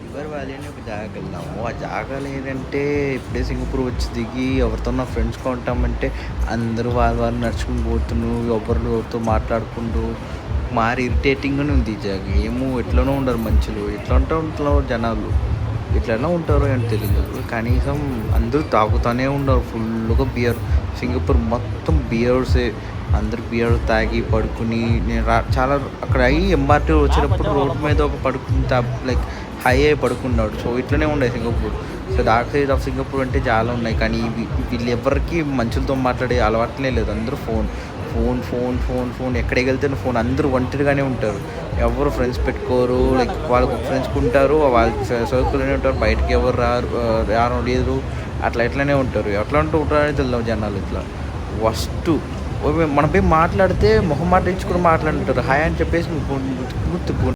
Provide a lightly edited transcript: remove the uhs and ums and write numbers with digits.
River valley అని ఒక జాగాకి వెళ్దాము. ఆ జాగాలో ఏంటంటే ఇప్పుడే సింగపూర్ వచ్చి దిగి ఎవరితో నా ఫ్రెండ్స్గా ఉంటామంటే అందరూ వాళ్ళు నడుచుకుని పోతుండు, ఎవరితో మాట్లాడుకుంటూ మారి ఇరిటేటింగ్గానే ఉంది ఈ జాగా. ఏమో ఎట్లనో ఉండరు మనుషులు, ఎట్లా ఉంటారు జనాలు, ఎట్లైనా ఉంటారో అని తెలియదు. కనీసం అందరూ తాగుతూనే ఉండరు ఫుల్గా బియర్. సింగపూర్ మొత్తం బియర్సే. అందరు బియర్ తాగి పడుకుని నేను చాలా అక్కడ అయ్యి ఎంఆర్టీ వచ్చేటప్పుడు రోడ్ మీద ఒక పడుకుని లైక్ హై అయి పడుకున్నాడు. సో ఇట్లనే ఉండే Singapore. So dark side of Singapore అంటే చాలా ఉన్నాయి, కానీ వీళ్ళు ఎవరికి మనుషులతో మాట్లాడే అలవాట్లే లేదు. అందరూ phone phone phone phone phone ఎక్కడికి వెళ్తే ఫోన్. అందరూ ఒంటరిగానే ఉంటారు, ఎవరు ఫ్రెండ్స్ పెట్టుకోరు. లైక్ వాళ్ళకు ఫ్రెండ్స్కి ఉంటారు, వాళ్ళ సర్కిల్లోనే ఉంటారు, బయటకి ఎవరు రారు లేదు. అట్లా ఎట్లనే ఉంటారు. ఎట్లా ఉంటారని తెలియదు జనాలు. ఇట్లా ఫస్ట్ మనం పోయి మాట్లాడితే మొహం మాట ఇచ్చుకుని మాట్లాడుతుంటారు. హాయ్ అని చెప్పేసి గుర్తు